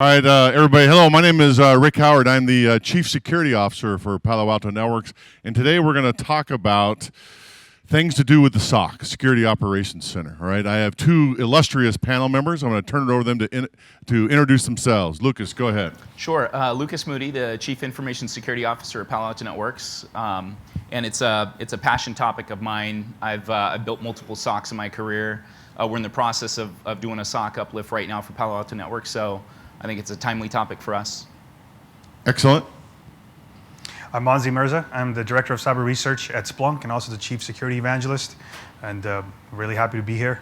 All right, everybody. Hello, my name is Rick Howard. I'm the Chief Security Officer for Palo Alto Networks, and today we're going to talk about things to do with the SOC, Security Operations Center. All right, I have two illustrious panel members. I'm going to turn it over to them to introduce themselves. Lucas, go ahead. Sure. Lucas Moody, the Chief Information Security Officer at Palo Alto Networks. And it's a passion topic of mine. I've built multiple SOCs in my career. We're in the process of doing a SOC uplift right now for Palo Alto Networks, so I think it's a timely topic for us. Excellent. I'm Monzy Merza. I'm the Director of Cyber Research at Splunk and also the Chief Security Evangelist. And really happy to be here.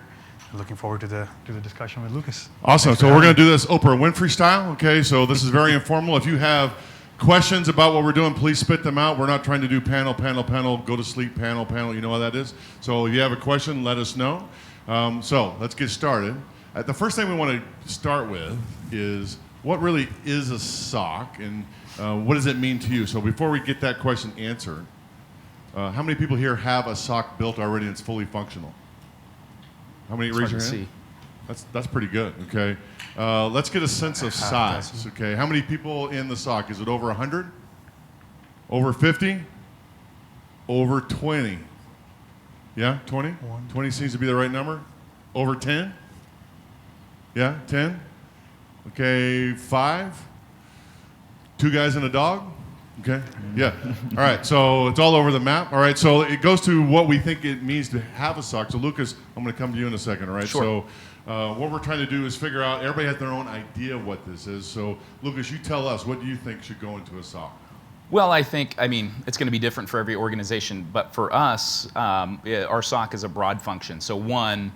Looking forward to the discussion with Lucas. Awesome. So we're going to do this Oprah Winfrey style. Okay, so this is very informal. If you have questions about what we're doing, please spit them out. We're not trying to do panel, go to sleep, panel. You know how that is. So if you have a question, let us know. So let's get started. The first thing we want to start with is what really is a SOC and what does it mean to you? So before we get that question answered, how many people here have a SOC built already and it's fully functional? How many? Raise your hand. That's pretty good. Okay, let's get a sense of size. Okay, how many people in the SOC? Is it over 100? Over 50? Over 20? Yeah, 20? 20 seems to be the right number. Over 10? Yeah, 10? Okay, 5? 2 guys and a dog? Okay, yeah. All right, so it's all over the map. All right, so it goes to what we think it means to have a SOC. So Lucas, I'm going to come to you in a second, all right? Sure. So what we're trying to do is figure out, everybody has their own idea of what this is. So Lucas, you tell us, what do you think should go into a SOC? Well, I mean, it's going to be different for every organization, but for us, our SOC is a broad function. So one,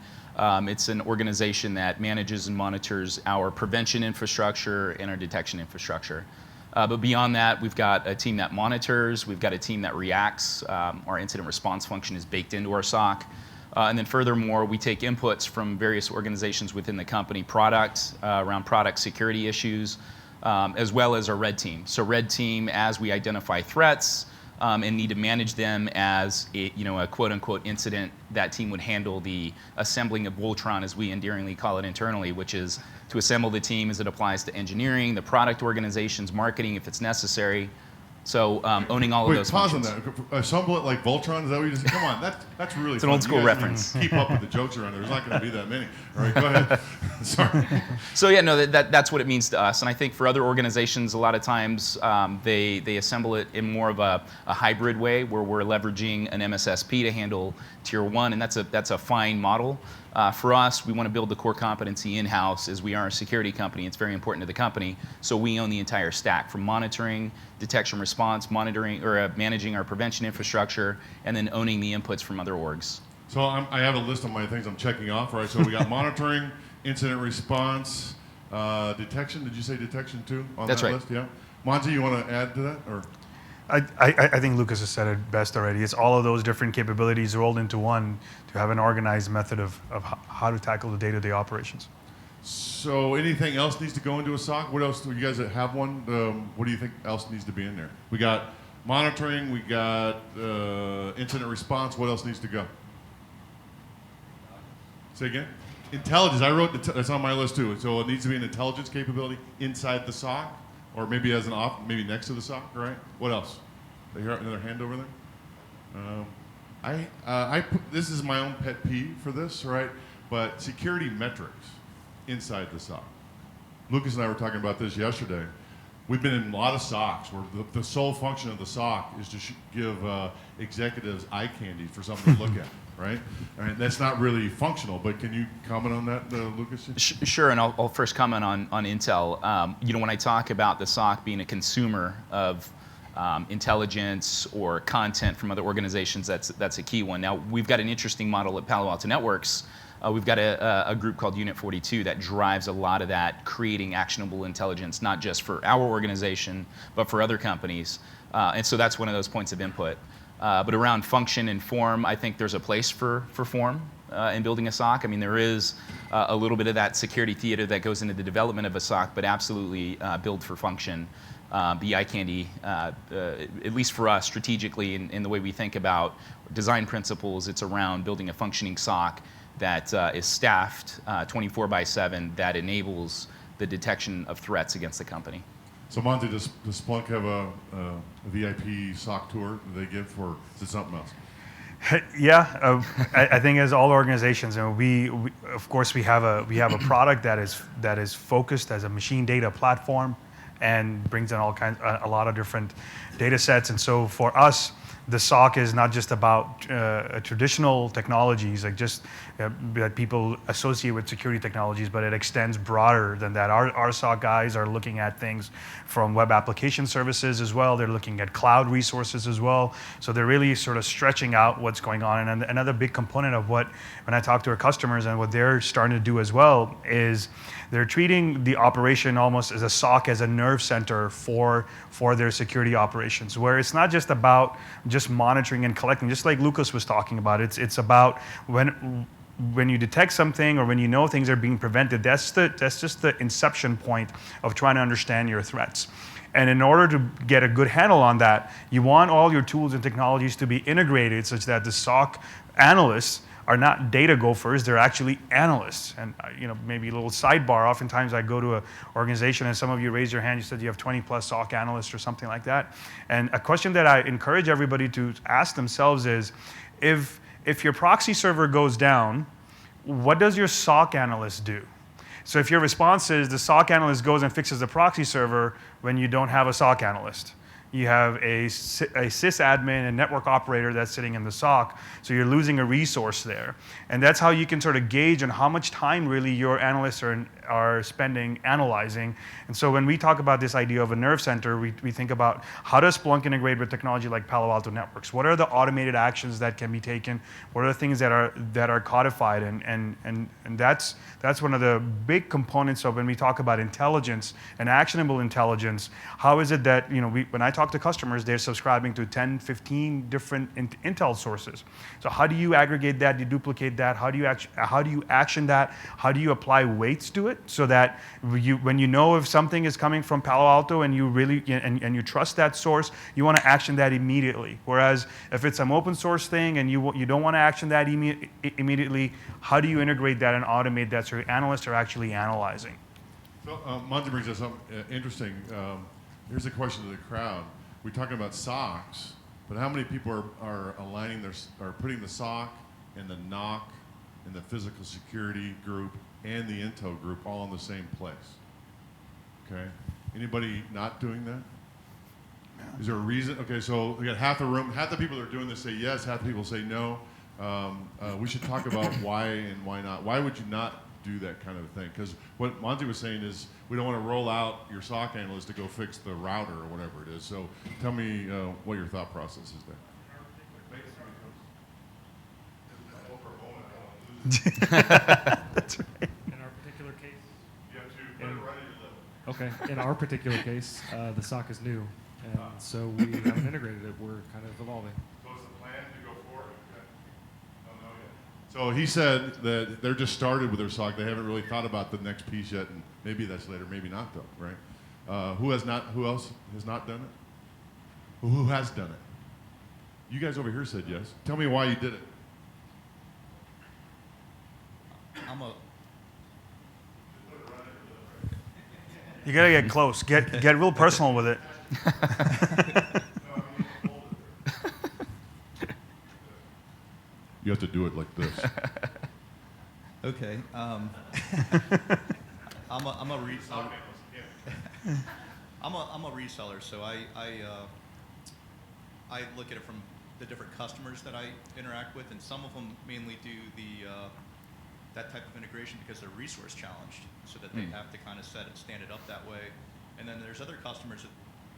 it's an organization that manages and monitors our prevention infrastructure and our detection infrastructure. But beyond that, we've got a team that monitors, we've got a team that reacts. Our incident response function is baked into our SOC. And then furthermore, we take inputs from various organizations within the company, around product security issues, as well as our red team. So red team, as we identify threats and need to manage them as a quote-unquote incident, that team would handle the assembling of Voltron, as we endearingly call it internally, which is to assemble the team as it applies to engineering, the product organizations, marketing if it's necessary. So owning all of those functions. Wait, pause on that. Assemble it like Voltron? Is that what you just said? Come on, that's really It's fun. an old school reference. Keep up with the jokes around there. There's not going to be that many. All right, go ahead. Sorry. So yeah, no, that's what it means to us. And I think for other organizations, a lot of times they assemble it in more of a hybrid way, where we're leveraging an MSSP to handle tier 1, and that's a fine model. For us, we want to build the core competency in-house, as we are a security company. It's very important to the company. So we own the entire stack, from monitoring, detection response, monitoring, or managing our prevention infrastructure, and then owning the inputs from other orgs. So I have a list of my things I'm checking off. All right, so we got monitoring, incident response, detection. Did you say detection too on That's that right. list? Yeah. Monty, you want to add to that? Or? I think Lucas has said it best already. It's all of those different capabilities rolled into one to have an organized method of how to tackle the day-to-day operations. So anything else needs to go into a SOC? What else do you guys that have one? What do you think else needs to be in there? We got monitoring, we got incident response. What else needs to go? Say again? Intelligence. I wrote that's on my list too. So it needs to be an intelligence capability inside the SOC, or maybe as maybe next to the SOC, right? What else? I hear another hand over there. This is my own pet peeve for this, right? But security metrics inside the SOC. Lucas and I were talking about this yesterday. We've been in a lot of SOCs where the sole function of the SOC is to give executives eye candy for something to look at, right? And that's not really functional, but can you comment on that, Lucas? Sure, and I'll first comment on Intel. When I talk about the SOC being a consumer of intelligence or content from other organizations, that's a key one. Now, we've got an interesting model at Palo Alto Networks. We've got a group called Unit 42 that drives a lot of that, creating actionable intelligence, not just for our organization, but for other companies. And so that's one of those points of input. But around function and form, I think there's a place for form in building a SOC. I mean, there is a little bit of that security theater that goes into the development of a SOC, but absolutely build for function. The eye candy, at least for us strategically in the way we think about design principles, it's around building a functioning SOC that is staffed 24/7, that enables the detection of threats against the company. So Monty, does Splunk have a VIP SOC tour that they give, or is it something else? Yeah, I think as all organizations, and we of course we have a product that is focused as a machine data platform, and brings in a lot of different data sets. And so for us, the SOC is not just about traditional technologies, like just that people associate with security technologies, but it extends broader than that. Our SOC guys are looking at things from web application services as well. They're looking at cloud resources as well. So they're really sort of stretching out what's going on. And another big component of when I talk to our customers and what they're starting to do as well is they're treating the operation almost as a SOC, as a nerve center for their security operations, where it's not just about just monitoring and collecting, just like Lucas was talking about. It's about when you detect something or when you know things are being prevented, that's just the inception point of trying to understand your threats. And in order to get a good handle on that, you want all your tools and technologies to be integrated such that the SOC analysts are not data gophers, they're actually analysts. And maybe a little sidebar, oftentimes I go to an organization and some of you raise your hand, you said you have 20 plus SOC analysts or something like that. And a question that I encourage everybody to ask themselves is, if your proxy server goes down, what does your SOC analyst do? So if your response is the SOC analyst goes and fixes the proxy server when you don't have a SOC analyst. You have a sysadmin and network operator that's sitting in the SOC, so you're losing a resource there. And that's how you can sort of gauge on how much time really your analysts are spending analyzing. And so when we talk about this idea of a nerve center, we think about how does Splunk integrate with technology like Palo Alto Networks? What are the automated actions that can be taken? What are the things that are codified? And that's one of the big components of when we talk about intelligence and actionable intelligence. How is it that when I talk to customers, they're subscribing to 10, 15 different intel sources. So how do you aggregate that, deduplicate that? How do you action that? How do you apply weights to it so that when you know if something is coming from Palo Alto and you really and you trust that source, you want to action that immediately. Whereas if it's some open source thing and you don't want to action that immediately, how do you integrate that and automate that so your analysts are actually analyzing? So Monty brings us up interesting. Here's a question to the crowd. We're talking about SOCs, but how many people are aligning are putting the SOC and the NOC and the physical security group and the intel group all in the same place? Okay. Anybody not doing that? Is there a reason? Okay, so we got half the room, half the people that are doing this say yes, half the people say no. We should talk about why and why not. Why would you not do that kind of thing? Because what Monty was saying is we don't want to roll out your SOC analyst to go fix the router or whatever it is. So tell me what your thought process is there. That's right. In our particular case, You have to put it right in your lip. okay. In our particular case, the SOC is new, and so we haven't integrated it. We're kind of evolving. So is the plan to go forward? Okay. Don't know yet. So he said that they're just started with their SOC. They haven't really thought about the next piece yet, and maybe that's later, maybe not though, right? Who else has not done it? Who has done it? You guys over here said yes. Tell me why you did it. You gotta get close. Get real personal with it. You have to do it like this. Okay. I'm a reseller. I'm a reseller, so I look at it from the different customers that I interact with, and some of them mainly do that type of integration because they're resource challenged, so that they have to kind of stand it up that way. And then there's other customers that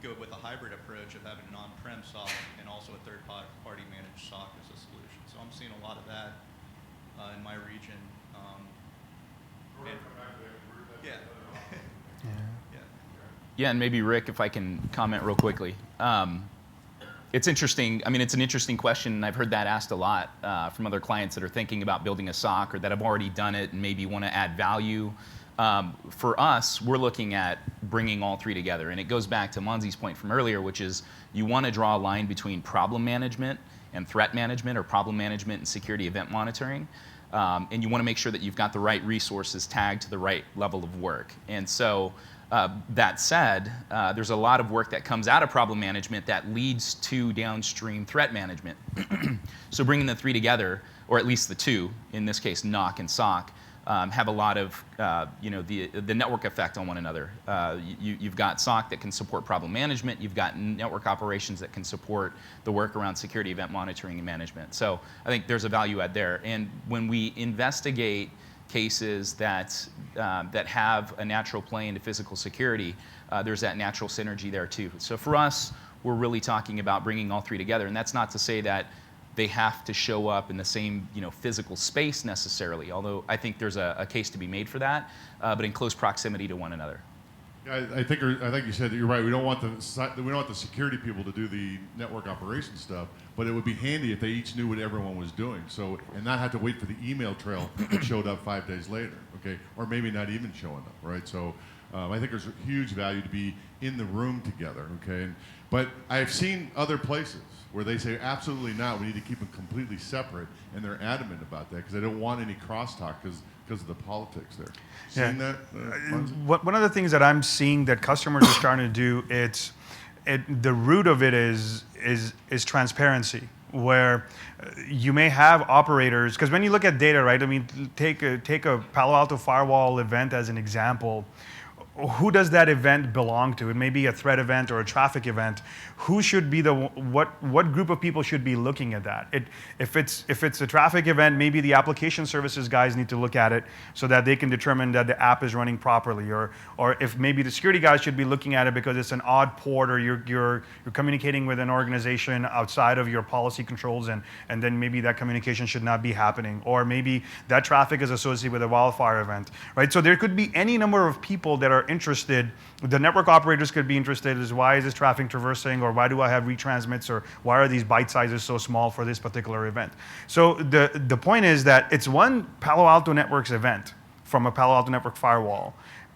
go with a hybrid approach of having an on-prem SOC and also a third-party managed SOC as a solution. So I'm seeing a lot of that in my region. Yeah, and maybe Rick, if I can comment real quickly. It's interesting. I mean, it's an interesting question, and I've heard that asked a lot from other clients that are thinking about building a SOC or that have already done it and maybe want to add value. For us, we're looking at bringing all three together, and it goes back to Monzy's point from earlier, which is you want to draw a line between problem management and threat management, or problem management and security event monitoring. And you want to make sure that you've got the right resources tagged to the right level of work. And so that said, there's a lot of work that comes out of problem management that leads to downstream threat management. So bringing the three together, or at least the two, in this case NOC and SOC, have a lot of the network effect on one another. You've got SOC that can support problem management. You've got network operations that can support the work around security event monitoring and management. So I think there's a value add there. And when we investigate cases that have a natural play into physical security, there's that natural synergy there too. So for us, we're really talking about bringing all three together, and that's not to say that they have to show up in the same physical space necessarily, although I think there's a case to be made for that, but in close proximity to one another. Yeah, I think you said that you're right. We don't want the security people to do the network operations stuff, but it would be handy if they each knew what everyone was doing. So and not have to wait for the email trail that showed up 5 days later, okay, or maybe not even showing up, right? So I think there's a huge value to be in the room together, okay. But I've seen other places where they say absolutely not. We need to keep them completely separate, and they're adamant about that because they don't want any crosstalk because of the politics there. Seen that? Monzy? One of the things that I'm seeing that customers are starting to do, the root of it is transparency, where you may have operators, because when you look at data, right? I mean, take a Palo Alto firewall event as an example. Who does that event belong to? It may be a threat event or a traffic event. Who should be what group of people should be looking at that? If it's a traffic event, maybe the application services guys need to look at it so that they can determine that the app is running properly, or if maybe the security guys should be looking at it because it's an odd port, or you're communicating with an organization outside of your policy controls, and then maybe that communication should not be happening, or maybe that traffic is associated with a wildfire event, right? So there could be any number of people that are interested. The network operators could be interested as why is this traffic traversing, or why do I have retransmits, or why are these byte sizes so small for this particular event? So the point is that it's one Palo Alto Networks event from a Palo Alto Network firewall,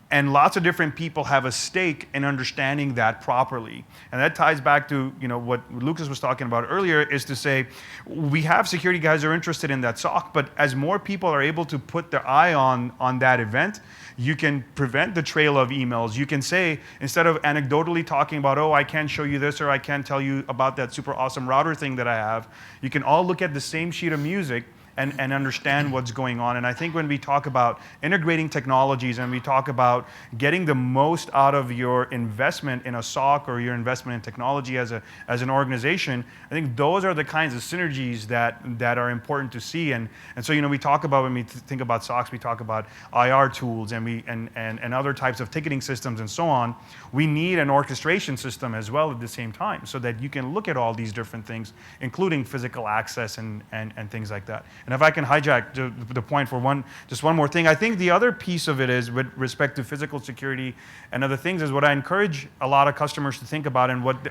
and lots of different people have a stake in understanding that properly. And that ties back to what Lucas was talking about earlier, is to say we have security guys who are interested in that SOC, but as more people are able to put their eye on that event, you can prevent the trail of emails. You can say, instead of anecdotally talking about, oh, I can't show you this, or I can't tell you about that super awesome router thing that I have, you can all look at the same sheet of music and understand what's going on. And I think when we talk about integrating technologies, and we talk about getting the most out of your investment in a SOC or your investment in technology as an organization, I think those are the kinds of synergies that are important to see. And so we talk about, when we think about SOCs, we talk about IR tools and other types of ticketing systems and so on. We need an orchestration system as well at the same time, so that you can look at all these different things, including physical access and things like that. And if I can hijack the point for just one more thing, I think the other piece of it is, with respect to physical security and other things, is what I encourage a lot of customers to think about, and what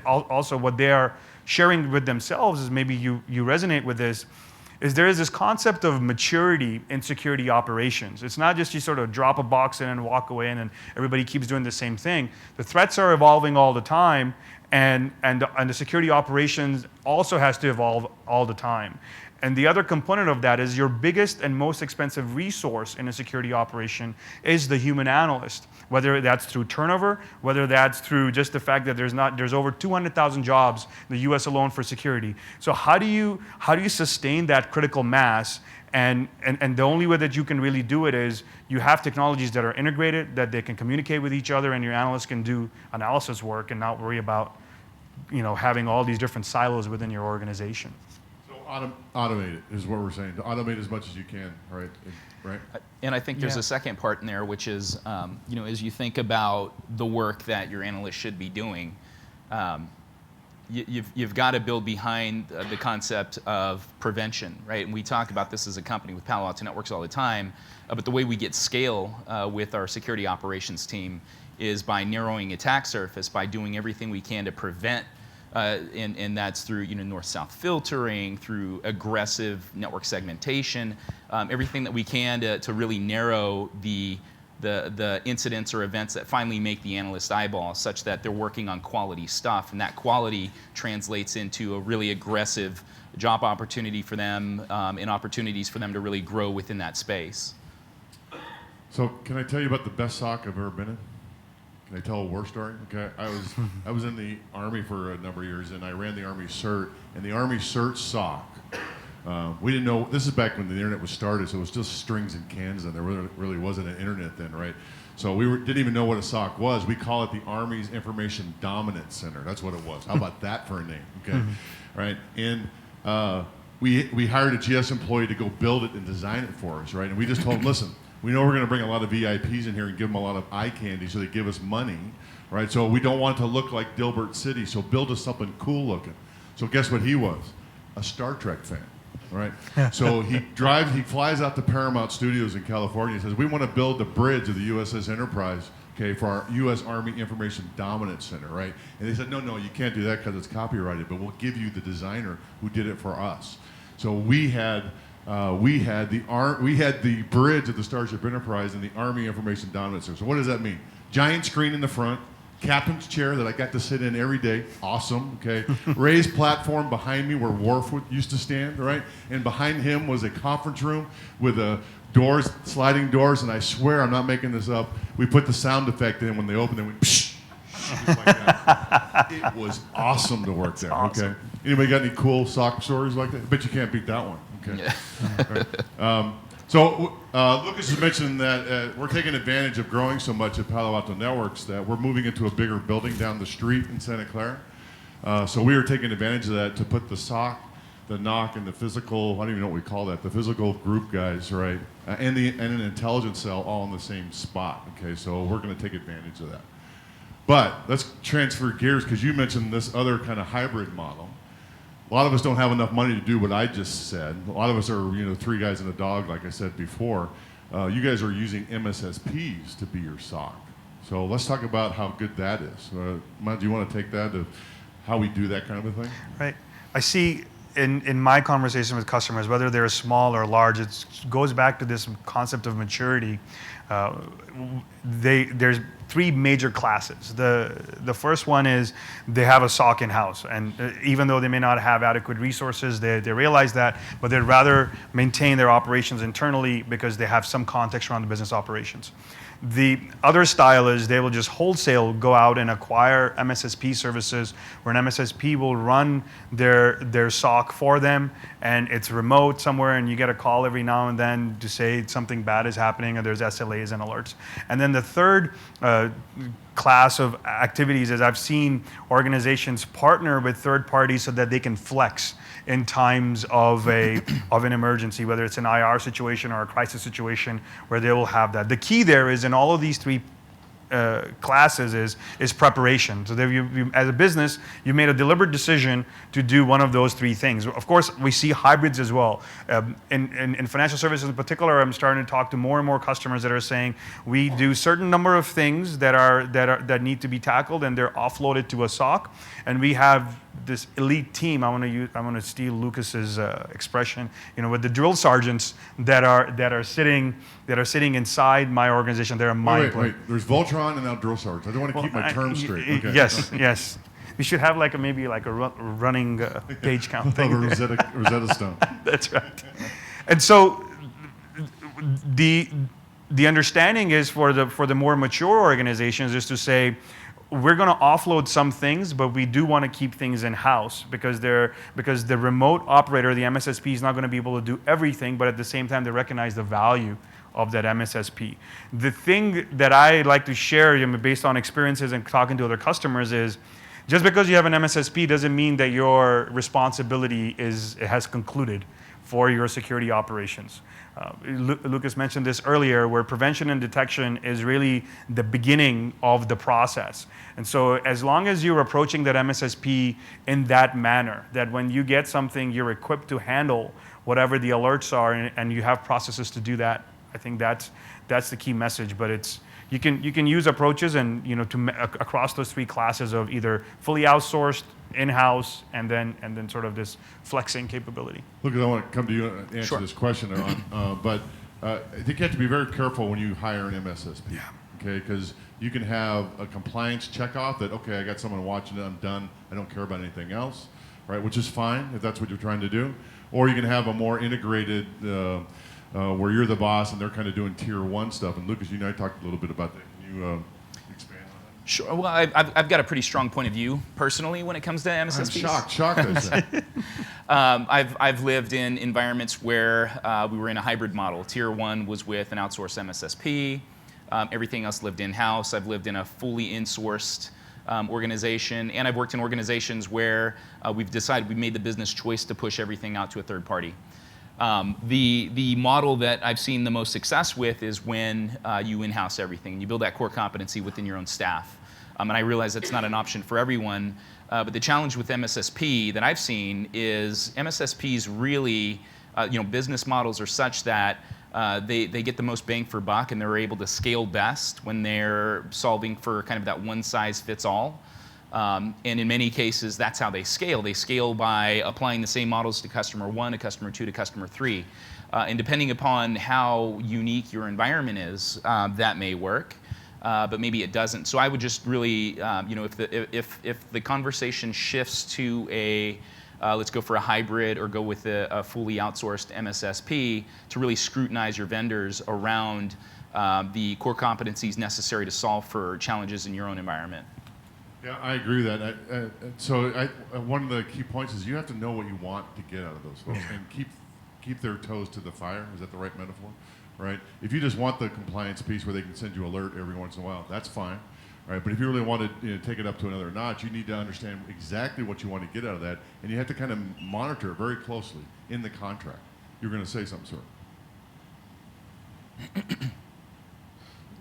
they are sharing with themselves, is maybe you resonate with this, is there is this concept of maturity in security operations. It's not just you sort of drop a box in and walk away and everybody keeps doing the same thing. The threats are evolving all the time, and the security operations also has to evolve all the time. And the other component of that is your biggest and most expensive resource in a security operation is the human analyst, whether that's through turnover, whether that's through just the fact that there's over 200,000 jobs in the US alone for security. So how do you sustain that critical mass? And the only way that you can really do it is you have technologies that are integrated, that they can communicate with each other, and your analysts can do analysis work and not worry about having all these different silos within your organization. Automate it is what we're saying. To automate as much as you can, right? Right. And I think there's a second part in there, which is, as you think about the work that your analyst should be doing, you've got to build behind the concept of prevention, right? And we talk about this as a company with Palo Alto Networks all the time, but the way we get scale with our security operations team is by narrowing attack surface, by doing everything we can to prevent. And that's through north-south filtering, through aggressive network segmentation, everything that we can to really narrow the the incidents or events that finally make the analyst eyeball, such that they're working on quality stuff, and that quality translates into a really aggressive job opportunity for them, and opportunities for them to really grow within that space. So can I tell you about the best SOC I've ever been in? Can I tell a war story? Okay, I was in the Army for a number of years, and I ran the Army CERT, and the Army CERT SOC. We didn't know, this is back when the internet was started, so it was just strings and cans, and there really wasn't an internet then, right? So we didn't even know what a SOC was. We call it the Army's Information Dominance Center. That's what it was. How about that for a name, okay? Right, and we hired a GS employee to go build it and design it for us, right? And we just told him, listen, we know we're going to bring a lot of VIPs in here and give them a lot of eye candy, so they give us money, right? So we don't want it to look like Dilbert City, so build us something cool looking. So guess what he was? A Star Trek fan, right? So he flies out to Paramount Studios in California and says, we want to build the bridge of the USS Enterprise, okay, for our U.S. Army Information Dominance Center, right? And they said, no, you can't do that because it's copyrighted, but we'll give you the designer who did it for us. So we had the bridge of the Starship Enterprise and the Army Information Dominance Center. So what does that mean? Giant screen in the front, captain's chair that I got to sit in every day, awesome, okay? Raised platform behind me where Worf used to stand, right? And behind him was a conference room with doors, sliding doors, and I swear I'm not making this up. We put the sound effect in when they opened, they went psh, like that. It was awesome to work there, okay? Anybody got any cool SOC stories like that? I bet you can't beat that one. Okay. Yeah. Right. So Lucas has mentioned that we're taking advantage of growing so much at Palo Alto Networks that we're moving into a bigger building down the street in Santa Clara. So we are taking advantage of that to put the SOC, the NOC, and the physical, I don't even know what we call that, the physical group guys, right, and an intelligence cell all in the same spot. Okay, so we're going to take advantage of that. But let's transfer gears, because you mentioned this other kind of hybrid model. A lot of us don't have enough money to do what I just said. A lot of us are, three guys and a dog, like I said before. You guys are using MSSPs to be your SOC. So let's talk about how good that is. Monzy, do you want to take that to how we do that kind of a thing? Right. I see in my conversation with customers, whether they're small or large, it goes back to this concept of maturity. There's three major classes. The first one is they have a SOC in-house, and even though they may not have adequate resources, they realize that, but they'd rather maintain their operations internally because they have some context around the business operations. The other style is they will just wholesale go out and acquire MSSP services, where an MSSP will run their SOC for them, and it's remote somewhere, and you get a call every now and then to say something bad is happening, and there's SLAs and alerts. And then the third class of activities is I've seen organizations partner with third parties so that they can flex in times of an emergency, whether it's an IR situation or a crisis situation, where they will have that. The key there is in all of these three classes is preparation. So that you, as a business, you made a deliberate decision to do one of those three things. Of course, we see hybrids as well. In financial services in particular, I'm starting to talk to more and more customers that are saying we do certain number of things that need to be tackled, and they're offloaded to a SOC, and we have this elite team. I want to steal Lucas's expression. With the drill sergeants that are sitting inside my organization. They're wait. There's Voltron and now drill sergeants. I don't want to keep my terms straight. Okay. Yes. We should have maybe a running page count thing. Rosetta Stone. That's right. And so the understanding is for the more mature organizations is to say, we're going to offload some things, but we do want to keep things in-house because the remote operator, the MSSP, is not going to be able to do everything, but at the same time, they recognize the value of that MSSP. The thing that I like to share based on experiences and talking to other customers is, just because you have an MSSP doesn't mean that your responsibility has concluded for your security operations. Lucas mentioned this earlier, where prevention and detection is really the beginning of the process. And so as long as you're approaching that MSSP in that manner, that when you get something, you're equipped to handle whatever the alerts are, and you have processes to do that, I think that's the key message. But you can use approaches and across those three classes of either fully outsourced, in-house, and then sort of this flexing capability. Lucas, I want to come to you and answer this question, but I think you have to be very careful when you hire an MSSP. Yeah. Okay, because you can have a compliance checkoff that, okay, I got someone watching it, I'm done, I don't care about anything else, right? Which is fine if that's what you're trying to do. Or you can have a more integrated, where you're the boss and they're kind of doing tier 1 stuff. And Lucas, you and I talked a little bit about that. Can you expand on that? Sure. Well, I've got a pretty strong point of view personally when it comes to MSSPs. I'm shocked. I said. I've lived in environments where we were in a hybrid model. Tier 1 was with an outsourced MSSP. Everything else lived in-house. I've lived in a fully in-sourced organization, and I've worked in organizations where we've made the business choice to push everything out to a third party. The model that I've seen the most success with is when you in-house everything and you build that core competency within your own staff. And I realize that's not an option for everyone, but the challenge with MSSP that I've seen is MSSPs really, business models are such that they get the most bang for buck and they're able to scale best when they're solving for kind of that one size fits all. And in many cases, that's how they scale. They scale by applying the same models to customer 1, to customer 2, to customer 3. And depending upon how unique your environment is, that may work, but maybe it doesn't. So I would just really, if the conversation shifts to a let's go for a hybrid or go with a fully outsourced MSSP, to really scrutinize your vendors around the core competencies necessary to solve for challenges in your own environment. Yeah, I agree with that. One of the key points is you have to know what you want to get out of those folks and keep their toes to the fire. Is that the right metaphor? Right? If you just want the compliance piece where they can send you an alert every once in a while, that's fine. Right? But if you really want to take it up to another notch, you need to understand exactly what you want to get out of that, and you have to kind of monitor it very closely in the contract. You're going to say something, sir.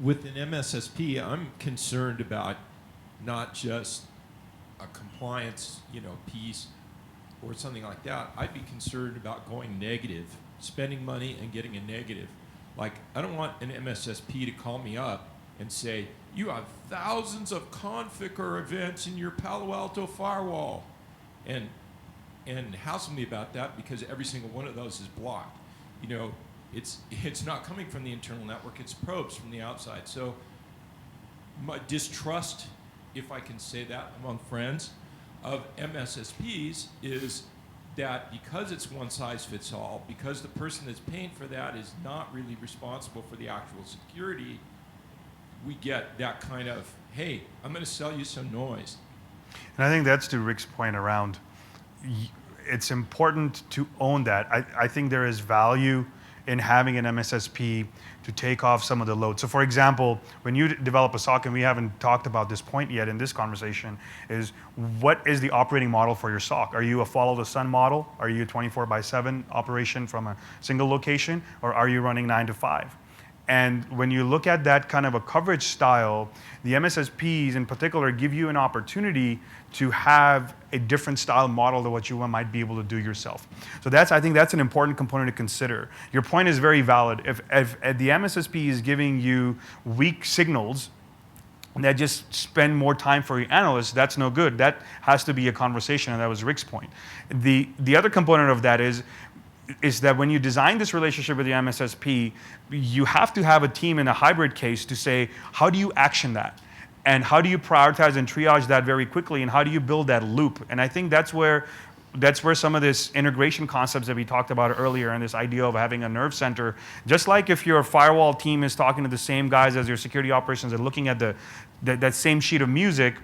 With an MSSP, I'm concerned about not just a compliance, piece or something like that. I'd be concerned about going negative, spending money and getting a negative. Like, I don't want an MSSP to call me up and say, you have thousands of configure events in your Palo Alto firewall, and hassle me about that because every single one of those is blocked. It's not coming from the internal network, it's probes from the outside. So my distrust, if I can say that among friends, of MSSPs is that because it's one size fits all, because the person that's paying for that is not really responsible for the actual security, we get that kind of, hey, I'm going to sell you some noise. And I think that's to Rick's point around, it's important to own that. I think there is value in having an MSSP to take off some of the load. So for example, when you develop a SOC, and we haven't talked about this point yet in this conversation, is what is the operating model for your SOC? Are you a follow the sun model? Are you a 24/7 operation from a single location? Or are you running 9 to 5? And when you look at that kind of a coverage style, the MSSPs in particular give you an opportunity to have a different style model than what you might be able to do yourself. So I think that's an important component to consider. Your point is very valid. If the MSSP is giving you weak signals that just spend more time for your analysts, that's no good. That has to be a conversation, and that was Rick's point. The other component of that is that when you design this relationship with the MSSP, you have to have a team in a hybrid case to say, how do you action that? And how do you prioritize and triage that very quickly? And how do you build that loop? And I think that's where some of this integration concepts that we talked about earlier, and this idea of having a nerve center, just like if your firewall team is talking to the same guys as your security operations and looking at that same sheet of music,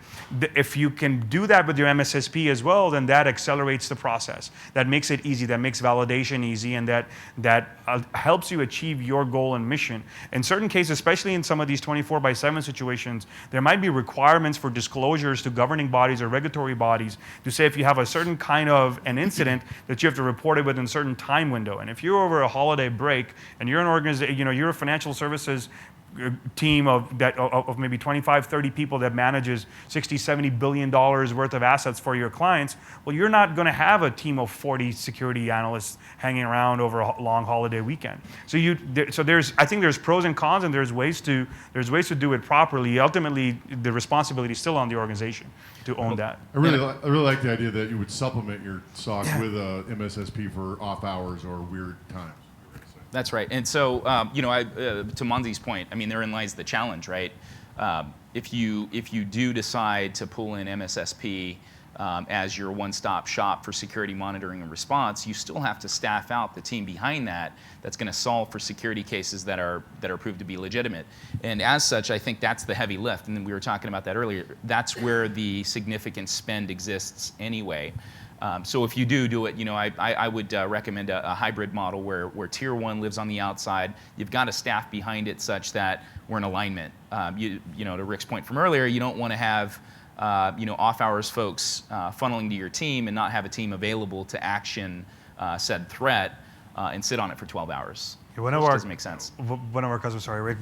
if you can do that with your MSSP as well, then that accelerates the process. That makes it easy, that makes validation easy, and that helps you achieve your goal and mission. In certain cases, especially in some of these 24/7 situations, there might be requirements for disclosures to governing bodies or regulatory bodies to say if you have a certain kind of an incident that you have to report it within a certain time window. And if you're over a holiday break and you're an organization, you're a financial services team of maybe 25, 30 people that manages $60, $70 billion worth of assets for your clients, well, you're not going to have a team of 40 security analysts hanging around over a long holiday weekend. So I think there's pros and cons, and there's ways to do it properly. Ultimately, the responsibility is still on the organization to own that. I really like the idea that you would supplement your SOC with a MSSP for off hours or weird times. That's right. And so, to Monzy's point, I mean, therein lies the challenge, right? If you do decide to pull in MSSP as your one-stop shop for security monitoring and response, you still have to staff out the team behind that that's going to solve for security cases that are proved to be legitimate. And as such, I think that's the heavy lift. And we were talking about that earlier. That's where the significant spend exists anyway. So if you do it, I would recommend a hybrid model where tier one lives on the outside. You've got a staff behind it such that we're in alignment. To Rick's point from earlier, you don't want to have off-hours folks funneling to your team and not have a team available to action said threat and sit on it for 12 hours. Which doesn't make sense. One of our customers, sorry, Rick.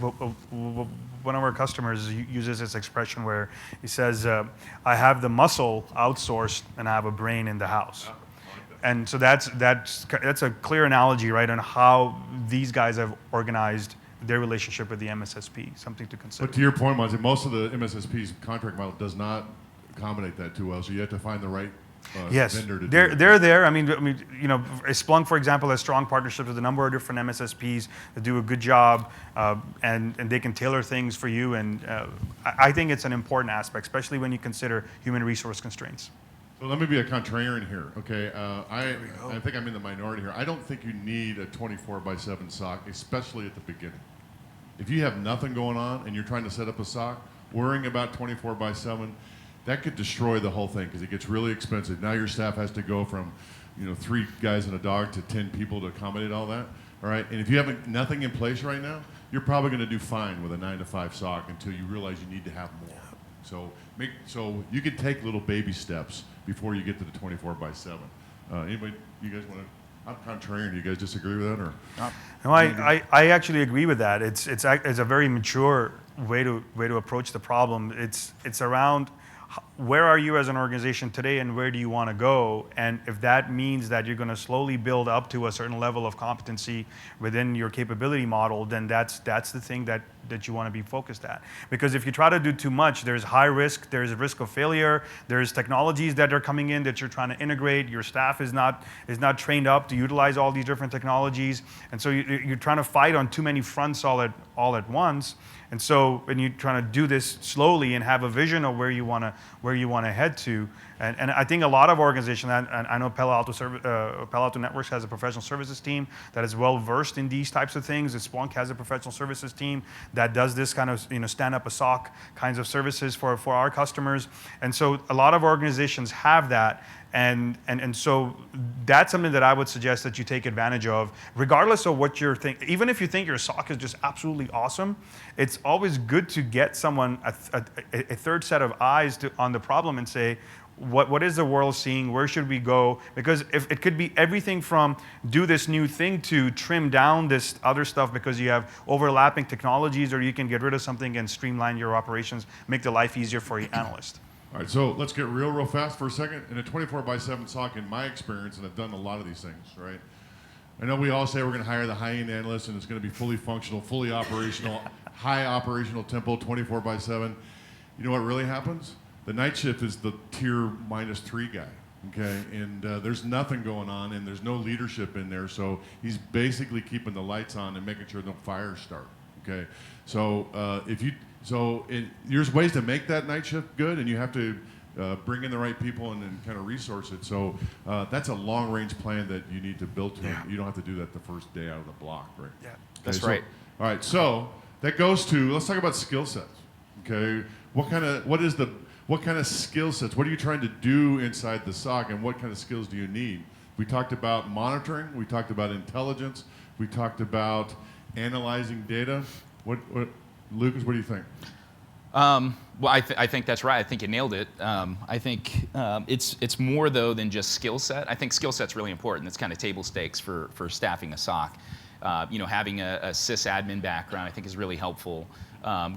One of our customers uses this expression where he says, "I have the muscle outsourced and I have a brain in the house." And so that's a clear analogy, right, on how these guys have organized their relationship with the MSSP. Something to consider. But to your point, Monzy, most of the MSSP's contract model does not accommodate that too well. So you have to find the right yes, vendor to they're do it. they're there. I mean, Splunk, for example, has strong partnerships with a number of different MSSPs that do a good job, and they can tailor things for you. And I think it's an important aspect, especially when you consider human resource constraints. So let me be a contrarian here, okay? I think I'm in the minority here. I don't think you need a 24/7 SOC, especially at the beginning. If you have nothing going on and you're trying to set up a SOC, worrying about 24/7, that could destroy the whole thing because it gets really expensive. Now your staff has to go from 3 guys and a dog to 10 people to accommodate all that, all right? And if you have nothing in place right now, you're probably going to do fine with a 9-to-5 SOC until you realize you need to have more. So you could take little baby steps before you get to the 24/7. Anybody, you guys want to? I'm contrarian. Do you guys disagree with that, or? No, I actually agree with that. It's a very mature way to approach the problem. It's around where are you as an organization today and where do you want to go? And if that means that you're going to slowly build up to a certain level of competency within your capability model, then that's the thing that you want to be focused at. Because if you try to do too much, there's high risk, there's a risk of failure, there's technologies that are coming in that you're trying to integrate, your staff is not trained up to utilize all these different technologies, and so you're trying to fight on too many fronts all at once. And so when you're trying to do this slowly and have a vision of where you want to head to, and I think a lot of organizations, and I know Palo Alto Networks has a professional services team that is well versed in these types of things. Splunk has a professional services team that does this kind of stand up a SOC kinds of services for our customers. And so a lot of organizations have that. And so that's something that I would suggest that you take advantage of, regardless of what you're thinking. Even if you think your SOC is just absolutely awesome, it's always good to get someone, a third set of eyes on the problem and say, what is the world seeing? Where should we go? Because if it could be everything from do this new thing to trim down this other stuff because you have overlapping technologies, or you can get rid of something and streamline your operations, make the life easier for your analyst. All right, so let's get real fast for a second. In a 24/7 SOC, in my experience, and I've done a lot of these things, right? I know we all say we're going to hire the high-end analyst and it's going to be fully functional, fully operational, high operational tempo, 24/7. You know what really happens? The night shift is the tier -3 guy, okay? And there's nothing going on and there's no leadership in there, so he's basically keeping the lights on and making sure no fires start, okay? So there's ways to make that night shift good, and you have to bring in the right people and kind of resource it. So that's a long-range plan that you need to build to. Yeah. You don't have to do that the first day out of the block, right? Yeah, that's right. All right, so that goes to, let's talk about skill sets, okay? What kind of skill sets? What are you trying to do inside the SOC, and what kind of skills do you need? We talked about monitoring. We talked about intelligence. We talked about analyzing data. Lucas, what do you think? Well, I think that's right. I think you nailed it. I think it's more, though, than just skill set. I think skill set's really important. It's kind of table stakes for staffing a SOC. Having a sysadmin background, I think, is really helpful.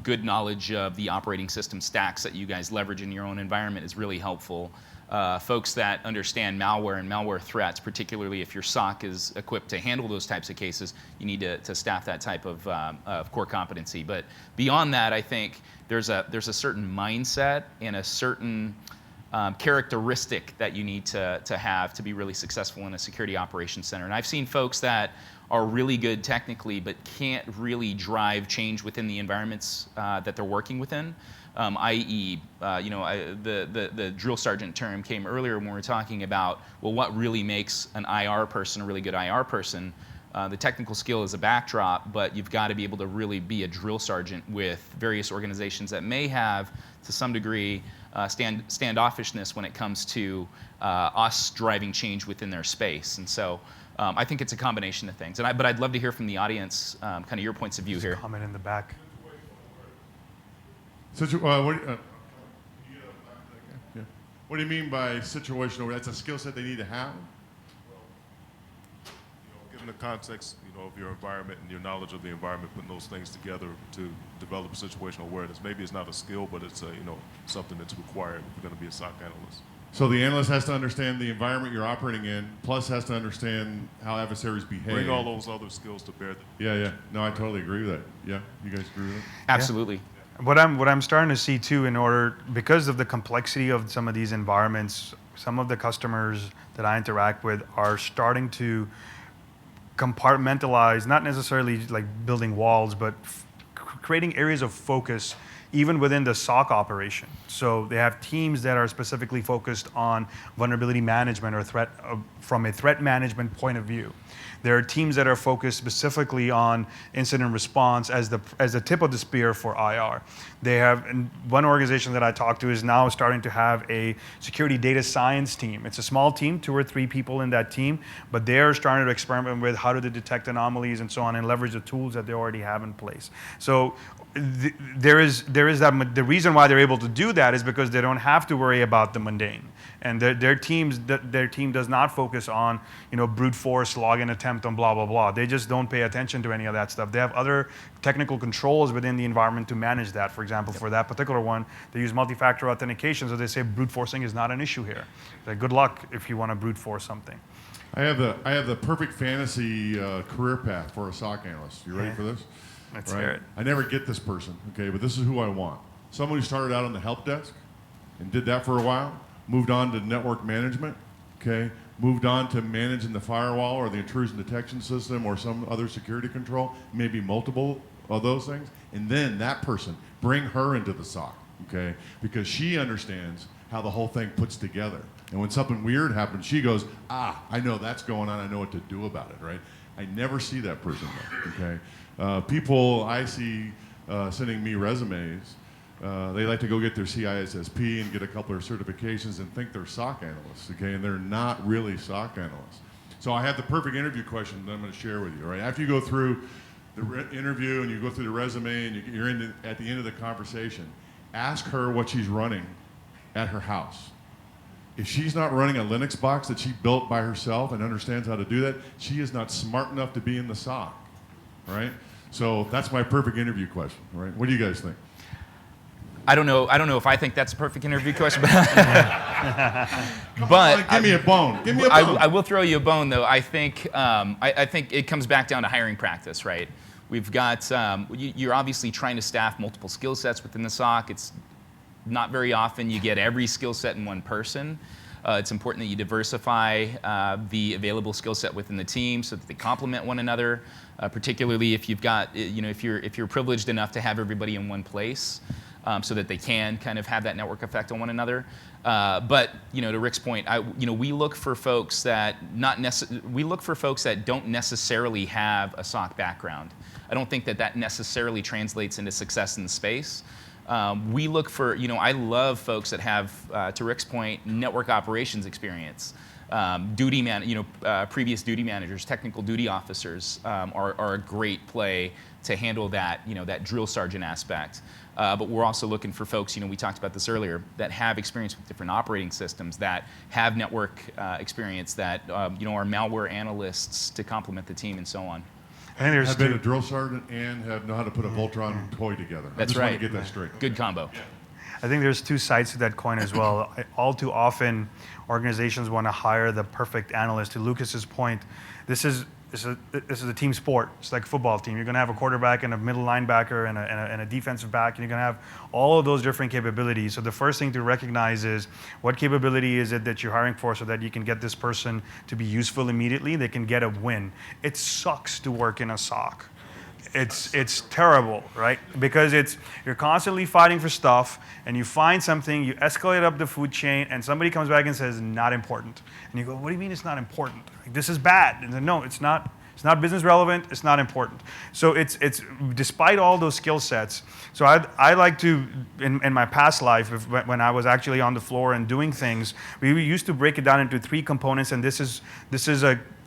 Good knowledge of the operating system stacks that you guys leverage in your own environment is really helpful. Folks that understand malware and malware threats, particularly if your SOC is equipped to handle those types of cases, you need to staff that type of core competency. But beyond that, I think there's a certain mindset and a certain characteristic that you need to have to be really successful in a security operations center. And I've seen folks that are really good technically, but can't really drive change within the environments that they're working within. I.e., the drill sergeant term came earlier when we were talking about, well, what really makes an IR person a really good IR person? The technical skill is a backdrop, but you've got to be able to really be a drill sergeant with various organizations that may have, to some degree, standoffishness when it comes to us driving change within their space. And so I think it's a combination of things. But I'd love to hear from the audience, kind of your points of view here. Comment in the back. What do you mean by situational? That's a skill set they need to have? Given the context, of your environment and your knowledge of the environment, putting those things together to develop situational awareness. Maybe it's not a skill, but it's something that's required if you're going to be a SOC analyst. So the analyst has to understand the environment you're operating in, plus has to understand how adversaries behave. Bring all those other skills to bear. Yeah. No, I totally agree with that. Yeah, you guys agree with that? Absolutely. Yeah. What I'm starting to see too, because of the complexity of some of these environments, some of the customers that I interact with are starting to compartmentalize, not necessarily like building walls, but creating areas of focus even within the SOC operation. So they have teams that are specifically focused on vulnerability management or threat from a threat management point of view. There are teams that are focused specifically on incident response as the tip of the spear for IR. They have, and one organization that I talked to is now starting to have a security data science team. It's a small team, 2 or 3 people in that team, but they're starting to experiment with how do they detect anomalies and so on and leverage the tools that they already have in place. So there is that. The reason why they're able to do that is because they don't have to worry about the mundane, and their team does not focus on brute force login attempt on blah blah blah. They just don't pay attention to any of that stuff. They have other technical controls within the environment to manage that. For example, for that particular one, they use multi-factor authentication, so they say brute forcing is not an issue here. Like, good luck if you want to brute force something. I have the perfect fantasy career path for a SOC analyst. You ready for this? Let's hear it. I never get this person, okay, but this is who I want. Someone who started out on the help desk and did that for a while, moved on to network management, okay, moved on to managing the firewall or the intrusion detection system or some other security control, maybe multiple of those things, and then that person, bring her into the SOC, okay, because she understands how the whole thing puts together. And when something weird happens, she goes, I know that's going on, I know what to do about it, right? I never see that person though, okay? People I see sending me resumes, they like to go get their CISSP and get a couple of certifications and think they're SOC analysts, okay? And they're not really SOC analysts. So I have the perfect interview question that I'm going to share with you, all right? After you go through the interview and you go through the resume and you're at the end of the conversation, ask her what she's running at her house. If she's not running a Linux box that she built by herself and understands how to do that, she is not smart enough to be in the SOC, right? So that's my perfect interview question, right? What do you guys think? I don't know if I think that's a perfect interview question, but give me a bone. Give me a bone. I will throw you a bone, though. I think it comes back down to hiring practice, right? We've got you're obviously trying to staff multiple skill sets within the SOC. It's not very often you get every skill set in one person. It's important that you diversify the available skill set within the team so that they complement one another. Particularly if you've got, if you're privileged enough to have everybody in one place, so that they can kind of have that network effect on one another. But to Rick's point, we look for folks that don't necessarily have a SOC background. I don't think that necessarily translates into success in the space. We look for, I love folks that have, to Rick's point, network operations experience. Previous duty managers, technical duty officers are a great play to handle that, that drill sergeant aspect. But we're also looking for folks, we talked about this earlier, that have experience with different operating systems, that have network experience, that are malware analysts to complement the team and so on. I think I've been a drill sergeant and know how to put a Voltron toy together. That's I just right. want to get that straight. Good combo. Yeah. I think there's 2 sides to that coin as well. All too often, organizations want to hire the perfect analyst. To Lucas's point, this is this is a team sport. It's like a football team. You're going to have a quarterback and a middle linebacker and a defensive back, and you're going to have all of those different capabilities. So the first thing to recognize is what capability is it that you're hiring for, so that you can get this person to be useful immediately. They can get a win. It sucks to work in a SOC. It's terrible, right? Because you're constantly fighting for stuff, and you find something, you escalate up the food chain, and somebody comes back and says not important, and you go, what do you mean it's not important? Like, this is bad. And then, no, it's not. It's not business relevant. It's not important. So it's despite all those skill sets. So I like to in my past life, when I was actually on the floor and doing things, we used to break it down into 3 components, and this is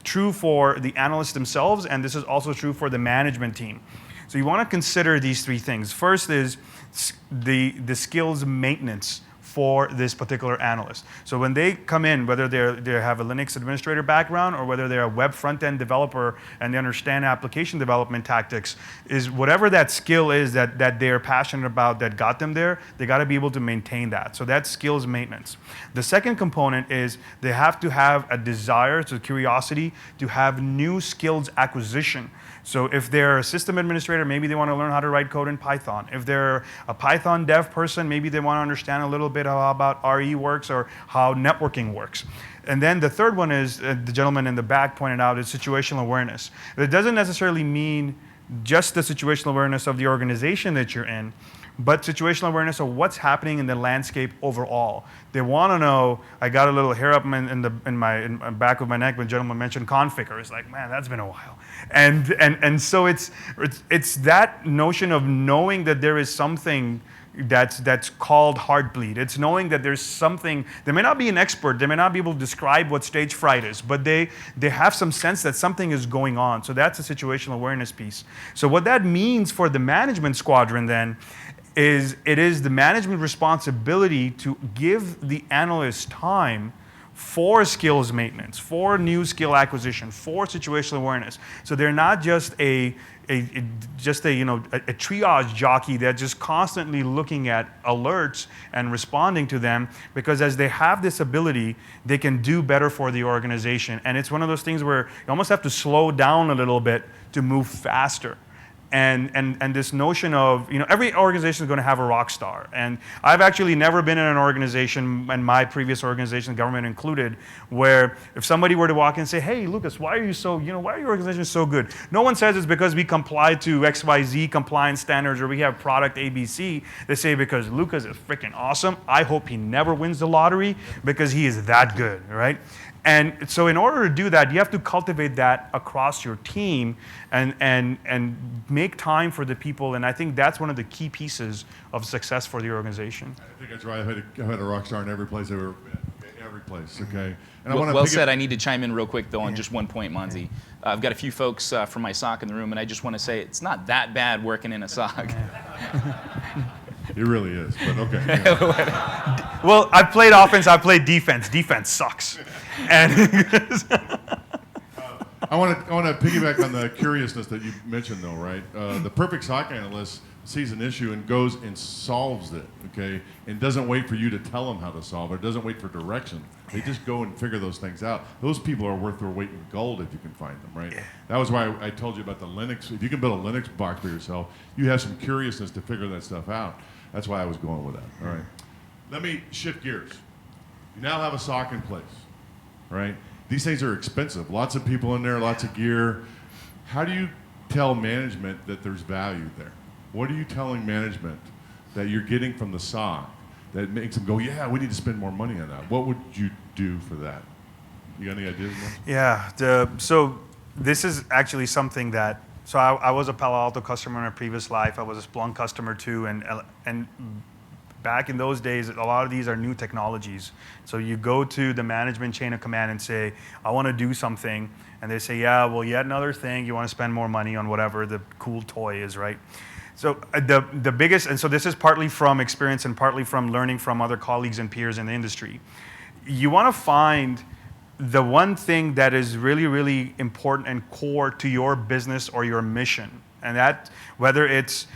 true for the analysts themselves, and this is also true for the management team. So you want to consider these 3 things. First is the skills maintenance for this particular analyst. So when they come in, whether they have a Linux administrator background or whether they're a web front-end developer and they understand application development tactics, is whatever that skill is that they're passionate about that got them there, they got to be able to maintain that. So that's skills maintenance. The second component is they have to have a desire, so curiosity, to have new skills acquisition. So if they're a system administrator, maybe they want to learn how to write code in Python. If they're a Python dev person, maybe they want to understand a little bit how about RE works or how networking works. And then the third one is, the gentleman in the back pointed out, is situational awareness. It doesn't necessarily mean just the situational awareness of the organization that you're in, but situational awareness of what's happening in the landscape overall. They want to know. I got a little hair up in my back of my neck when the gentleman mentioned configure. It's like, man, that's been a while. And so it's that notion of knowing that there is something that's called heartbleed. It's knowing that there's something. They may not be an expert. They may not be able to describe what stage fright is, but they have some sense that something is going on. So that's a situational awareness piece. So what that means for the management squadron then is it is the management responsibility to give the analyst time for skills maintenance, for new skill acquisition, for situational awareness. So they're not just a triage jockey that's just constantly looking at alerts and responding to them, because as they have this ability, they can do better for the organization. And it's one of those things where you almost have to slow down a little bit to move faster. And this notion of, every organization is going to have a rock star. And I've actually never been in an organization, and my previous organization, government included, where if somebody were to walk in and say, hey, Lucas, why are your organization so good? No one says it's because we comply to XYZ compliance standards or we have product ABC. They say because Lucas is freaking awesome. I hope he never wins the lottery because he is that good, right? And so in order to do that, you have to cultivate that across your team and make time for the people. And I think that's one of the key pieces of success for the organization. I think that's right. I've had a rock star in every place I've ever been. Every place, okay? And well said. I need to chime in real quick, though, on just one point, Monzy. I've got a few folks from my SOC in the room, and I just want to say it's not that bad working in a SOC. It really is, but okay. Well, I've played offense, I've played defense. Defense sucks. And I want to piggyback on the curiousness that you mentioned, though, right? The perfect SOC analyst sees an issue and goes and solves it, okay? And doesn't wait for you to tell them how to solve it. Doesn't wait for direction. They just go and figure those things out. Those people are worth their weight in gold if you can find them, right? Yeah. That was why I told you about the Linux. If you can build a Linux box for yourself, you have some curiousness to figure that stuff out. That's why I was going with that, all right? Let me shift gears. You now have a SOC in place, right? These things are expensive. Lots of people in there, lots of gear. How do you tell management that there's value there? What are you telling management that you're getting from the SOC that makes them go, yeah, we need to spend more money on that? What would you do for that? You got any ideas? Yeah, so this is actually something that, so I was a Palo Alto customer in a previous life. I was a Splunk customer too, and back in those days, a lot of these are new technologies. So you go to the management chain of command and say, I want to do something, and they say, yeah, well, yet another thing, you want to spend more money on whatever the cool toy is, right? So the biggest, and so this is partly from experience and partly from learning from other colleagues and peers in the industry. You want to find the one thing that is really, really important and core to your business or your mission, And that, whether it's,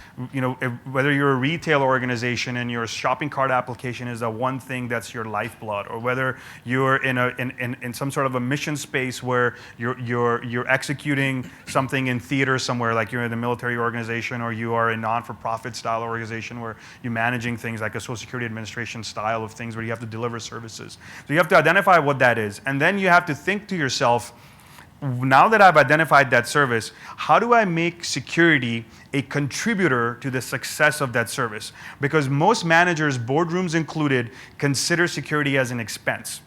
whether you're a retail organization and your shopping cart application is the one thing that's your lifeblood, or whether you're in some sort of a mission space where you're executing something in theater somewhere, like you're in a military organization, or you are a non-for-profit style organization where you're managing things like a Social Security Administration style of things where you have to deliver services. So you have to identify what that is, and then you have to think to yourself, now that I've identified that service, how do I make security a contributor to the success of that service? Because most managers, boardrooms included, consider security as an expense.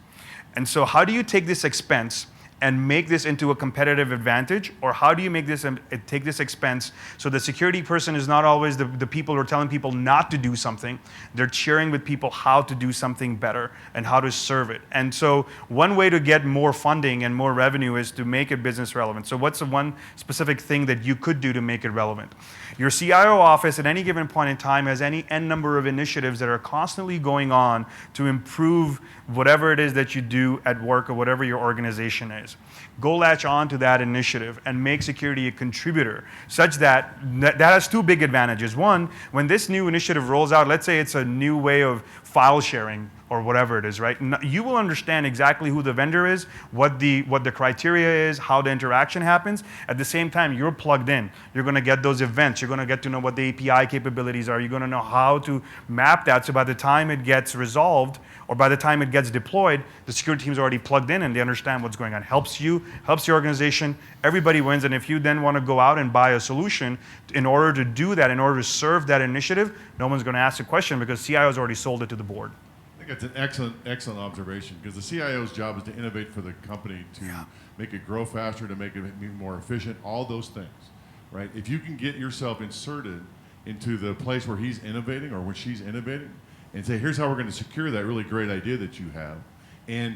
And so how do you take this expense and make this into a competitive advantage? Or how do you make this take this expense so the security person is not always the people who are telling people not to do something. They're sharing with people how to do something better and how to serve it. And so one way to get more funding and more revenue is to make it business relevant. So what's the one specific thing that you could do to make it relevant? Your CIO office at any given point in time has any N number of initiatives that are constantly going on to improve whatever it is that you do at work or whatever your organization is. Go latch on to that initiative and make security a contributor such that that has two big advantages. One, when this new initiative rolls out, let's say it's a new way of file sharing or whatever it is, right? You will understand exactly who the vendor is, what the criteria is, how the interaction happens. At the same time, you're plugged in. You're going to get those events. You're going to get to know what the API capabilities are. You're going to know how to map that, so by the time it gets resolved or by the time it gets deployed, the security team's already plugged in and they understand what's going on. Helps you, helps your organization. Everybody wins. And if you then want to go out and buy a solution in order to do that, in order to serve that initiative, no one's going to ask a question because CIO's already sold it to the board. I think that's an excellent observation, because the CIO's job is to innovate for the company, to make it grow faster, to make it be more efficient, all those things, right? If you can get yourself inserted into the place where he's innovating or when she's innovating and say, here's how we're going to secure that really great idea that you have, and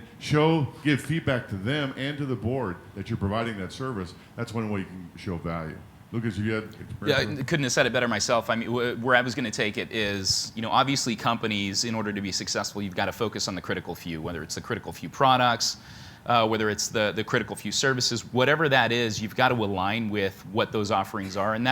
give feedback to them and to the board that you're providing that service, that's one way you can show value. Lucas, you had experience? Yeah, I couldn't have said it better myself. I mean, where I was going to take it is, obviously companies, in order to be successful, you've got to focus on the critical few, whether it's the critical few products, whether it's the critical few services, whatever that is, you've got to align with what those offerings are. And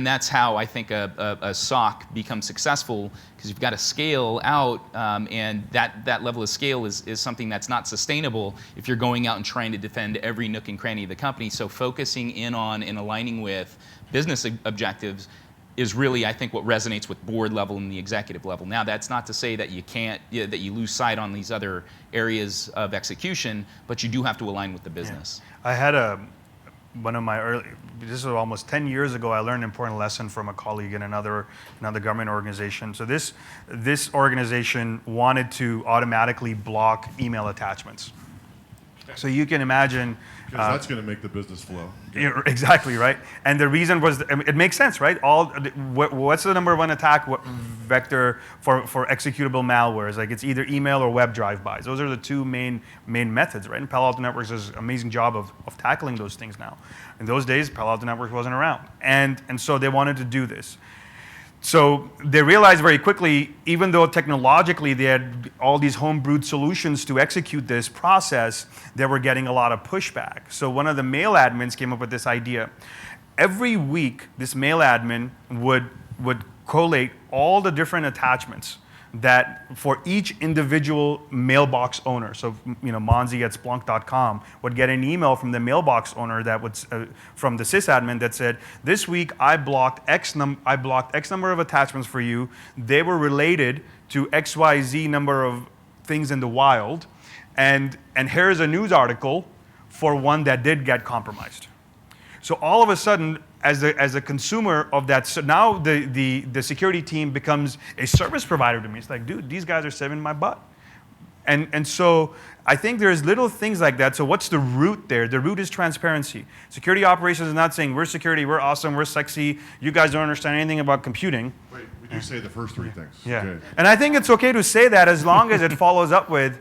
that's how I think a SOC becomes successful, because you've got to scale out, and that level of scale is something that's not sustainable if you're going out and trying to defend every nook and cranny of the company. So focusing in on and aligning with business objectives is really, I think, what resonates with board level and the executive level. Now, that's not to say that that you lose sight on these other areas of execution, but you do have to align with the business. Yeah. I had one of my this was almost 10 years ago, I learned an important lesson from a colleague in another government organization. So this organization wanted to automatically block email attachments. So you can imagine. Because that's going to make the business flow. Exactly, right? And the reason was, it makes sense, right? What's the number one attack vector for executable malware? It's like it's either email or web drive-bys. Those are the two main methods, right? And Palo Alto Networks does an amazing job of tackling those things now. In those days, Palo Alto Networks wasn't around. And so they wanted to do this. So they realized very quickly, even though technologically they had all these homebrewed solutions to execute this process, they were getting a lot of pushback. So one of the mail admins came up with this idea. Every week, this mail admin would collate all the different attachments that for each individual mailbox owner. So, Monzy at Splunk.com would get an email from the mailbox owner that would, from the sysadmin that said, this week I blocked X number of attachments for you. They were related to XYZ number of things in the wild. And here's a news article for one that did get compromised. So all of a sudden, as a consumer of that, so now the security team becomes a service provider to me. It's like, dude, these guys are saving my butt. And so I think there's little things like that. So what's the root there? The root is transparency. Security operations is not saying we're security, we're awesome, we're sexy, you guys don't understand anything about computing. Wait, we do say the first three things. Yeah. Okay. And I think it's okay to say that as long as it follows up with,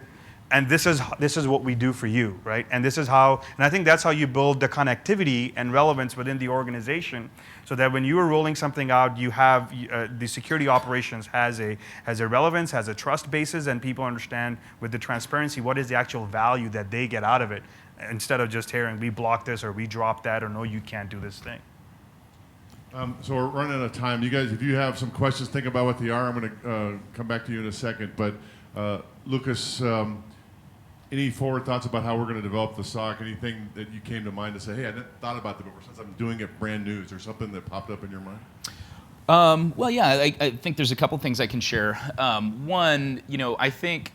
and this is what we do for you, right? And this is how, and I think that's how you build the connectivity and relevance within the organization, so that when you are rolling something out, you have the security operations has a relevance, has a trust basis, and people understand with the transparency what is the actual value that they get out of it, instead of just hearing we blocked this or we dropped that or no, you can't do this thing. So we're running out of time. You guys, if you have some questions, think about what they are. I'm going to come back to you in a second. But Lucas, any forward thoughts about how we're going to develop the SOC? Anything that you came to mind to say, hey, I didn't thought about that, but since I'm doing it brand new, is there something that popped up in your mind? Well, yeah, I think there's a couple things I can share. One, I think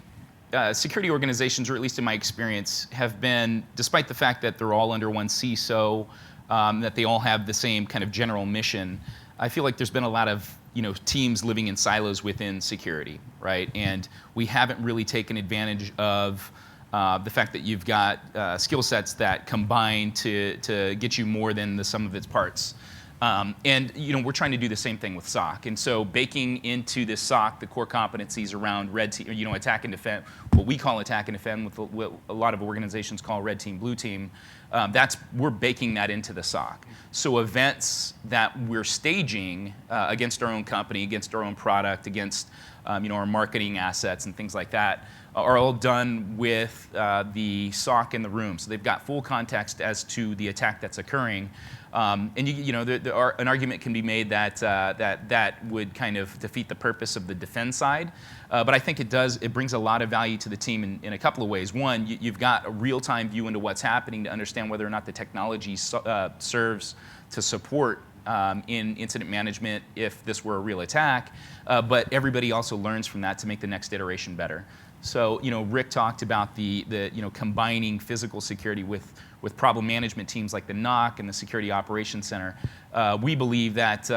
security organizations, or at least in my experience, have been, despite the fact that they're all under one CISO, that they all have the same kind of general mission, I feel like there's been a lot of teams living in silos within security, right? And we haven't really taken advantage of the fact that you've got skill sets that combine to get you more than the sum of its parts. And we're trying to do the same thing with SOC. And so baking into this SOC the core competencies around red team, attack and defend, what we call attack and defend, with what a lot of organizations call red team, blue team, we're baking that into the SOC. So events that we're staging against our own company, against our own product, against our marketing assets and things like that, are all done with the SOC in the room. So they've got full context as to the attack that's occurring. And an argument can be made that that would kind of defeat the purpose of the defend side. But I think it brings a lot of value to the team in a couple of ways. One, you've got a real-time view into what's happening to understand whether or not the technology serves to support in incident management if this were a real attack. But everybody also learns from that to make the next iteration better. So, Rick talked about the combining physical security with problem management teams like the NOC and the Security Operations Center. We believe that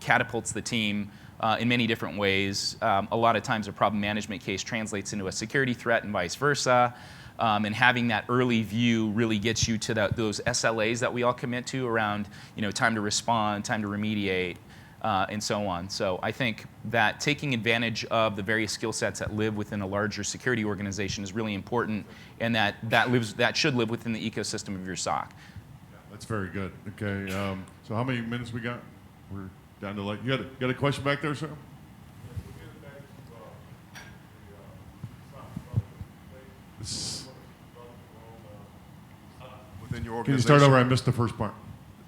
catapults the team in many different ways. A lot of times a problem management case translates into a security threat and vice versa. And having that early view really gets you to those SLAs that we all commit to around time to respond, time to remediate, and so on. So I think that taking advantage of the various skill sets that live within a larger security organization is really important, and that should live within the ecosystem of your SOC. That's very good. Okay, so how many minutes we got? We're down to you got a question back there, sir? Within your Can you organization. start over? I missed the first part.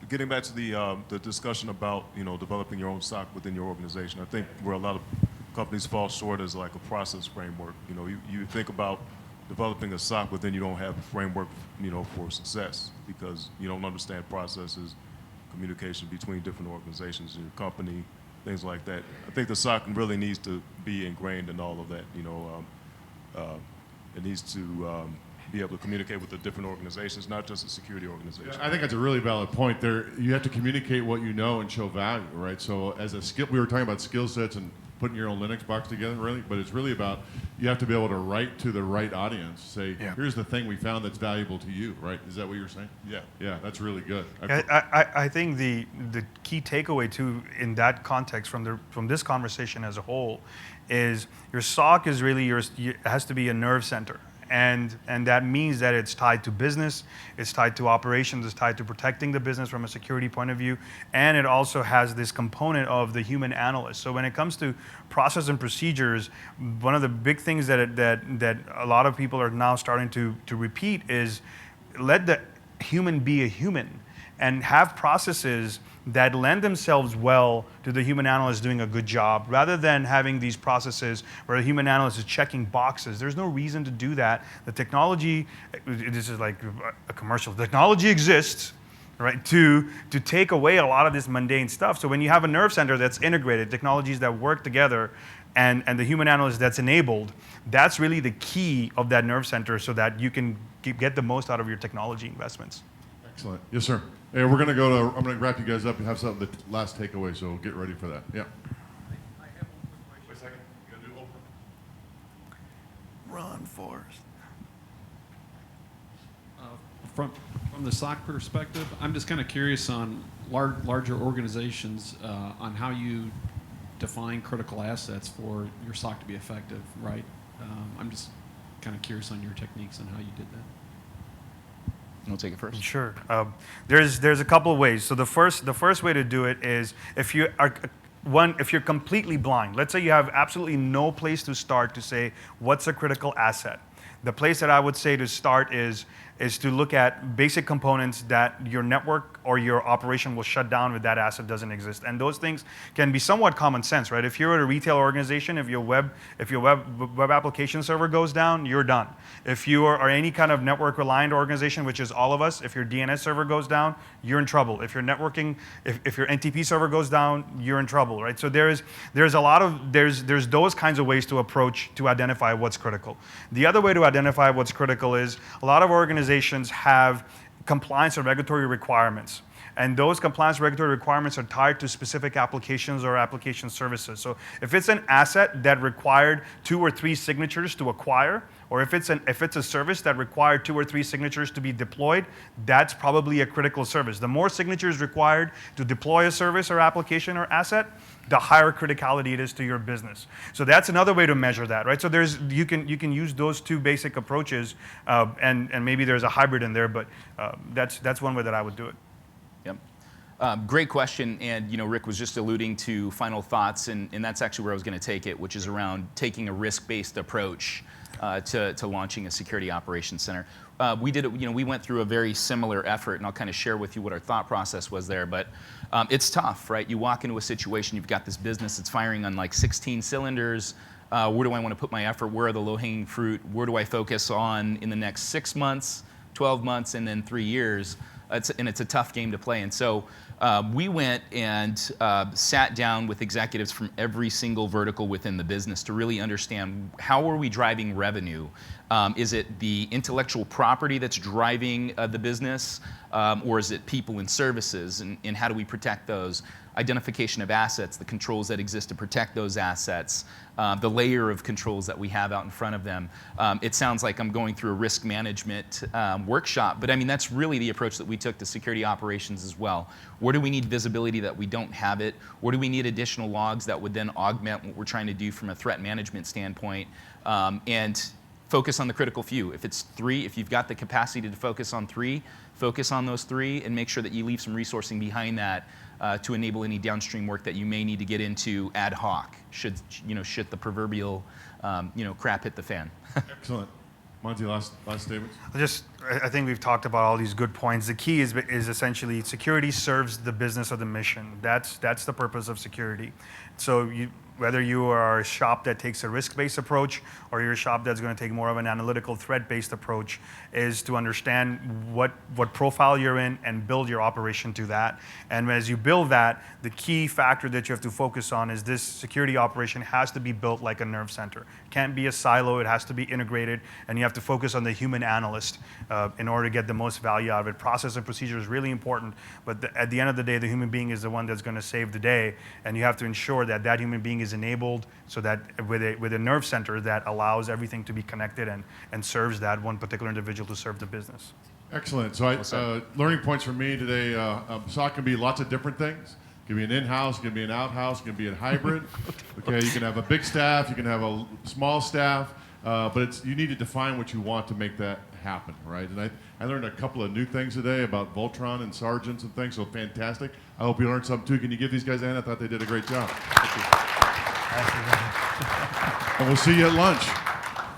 Getting back to the discussion about developing your own SOC within your organization, I think where a lot of companies fall short is like a process framework. You think about developing a SOC, but then you don't have a framework for success because you don't understand processes, communication between different organizations in your company, things like that. I think the SOC really needs to be ingrained in all of that. It needs to be able to communicate with the different organizations, not just a security organization. I think that's a really valid point. You have to communicate what you know and show value, right? So as a skill, we were talking about skill sets and putting your own Linux box together, really, but it's really about you have to be able to write to the right audience. Say, here's the thing we found that's valuable to you, right? Is that what you're saying? Yeah. Yeah, that's really good. I think the key takeaway too in that context from this conversation as a whole is your SOC is really it has to be a nerve center. And that means that it's tied to business, it's tied to operations, it's tied to protecting the business from a security point of view, and it also has this component of the human analyst. So when it comes to process and procedures, one of the big things that a lot of people are now starting to repeat is let the human be a human and have processes that lend themselves well to the human analyst doing a good job, rather than having these processes where the human analyst is checking boxes. There's no reason to do that. The technology, this is like a commercial, technology exists, right, to take away a lot of this mundane stuff. So when you have a nerve center that's integrated, technologies that work together, and the human analyst that's enabled, that's really the key of that nerve center so that you can get the most out of your technology investments. Excellent. Yes, sir. Hey, I'm going to wrap you guys up and have something, the last takeaway, so get ready for that. Yeah. I have one quick question. Wait a second. You got to do open. Run, Forrest. From the SOC perspective, I'm just kind of curious on larger organizations on how you define critical assets for your SOC to be effective, right? I'm just kind of curious on your techniques and how you did that. We'll take it first. Sure. There's a couple of ways. So the first way to do it is if you're completely blind. Let's say you have absolutely no place to start to say what's a critical asset. The place that I would say to start is is to look at basic components that your network or your operation will shut down if that asset doesn't exist. And those things can be somewhat common sense, right? If you're at a retail organization, if your web application server goes down, you're done. If you are any kind of network reliant organization, which is all of us, if your DNS server goes down, you're in trouble. If your networking, if your NTP server goes down, you're in trouble, right? So there's those kinds of ways to approach to identify what's critical. The other way to identify what's critical is a lot of organizations have compliance or regulatory requirements. And those compliance regulatory requirements are tied to specific applications or application services. So if it's an asset that required 2 or 3 signatures to acquire, or if it's a service that required 2 or 3 signatures to be deployed, that's probably a critical service. The more signatures required to deploy a service or application or asset, the higher criticality it is to your business. So that's another way to measure that, right? So you can use those 2 basic approaches, and maybe there's a hybrid in there, but that's one way that I would do it. Yep. Great question, and Rick was just alluding to final thoughts, and that's actually where I was going to take it, which is around taking a risk-based approach to launching a security operations center. We went through a very similar effort, and I'll kind of share with you what our thought process was there. But it's tough, right? You walk into a situation, you've got this business that's firing on like 16 cylinders. Where do I want to put my effort? Where are the low-hanging fruit? Where do I focus on in the next 6 months, 12 months, and then 3 years? And it's a tough game to play. And so we went and sat down with executives from every single vertical within the business to really understand how are we driving revenue. Is it the intellectual property that's driving the business, or is it people and services, and how do we protect those? Identification of assets, the controls that exist to protect those assets, the layer of controls that we have out in front of them. It sounds like I'm going through a risk management workshop, but I mean, that's really the approach that we took to security operations as well. Where do we need visibility that we don't have it? Where do we need additional logs that would then augment what we're trying to do from a threat management standpoint? And focus on the critical few. If it's 3, if you've got the capacity to focus on 3, focus on those 3 and make sure that you leave some resourcing behind that to enable any downstream work that you may need to get into ad hoc should the proverbial crap hit the fan. Excellent. Monzy, last statements? I think we've talked about all these good points. The key is essentially security serves the business of the mission. That's the purpose of security. So whether you are a shop that takes a risk-based approach or you're a shop that's going to take more of an analytical threat-based approach, is to understand what profile you're in and build your operation to that. And as you build that, the key factor that you have to focus on is this security operation has to be built like a nerve center. It can't be a silo, it has to be integrated, and you have to focus on the human analyst in order to get the most value out of it. Process and procedure is really important, but at the end of the day, the human being is the one that's going to save the day, and you have to ensure that that human being is enabled so that with a nerve center that allows everything to be connected and serves that one particular individual to serve the business. Excellent. So learning points for me today, SOC can be lots of different things. It can be an in-house, it can be an out-house, it can be a hybrid. Okay, you can have a big staff, you can have a small staff, but you need to define what you want to make that happen, right? And I learned a couple of new things today about Voltron and sergeants and things, so fantastic. I hope you learned something too. Can you give these guys a hand? I thought they did a great job. Thank you. And we'll see you at lunch.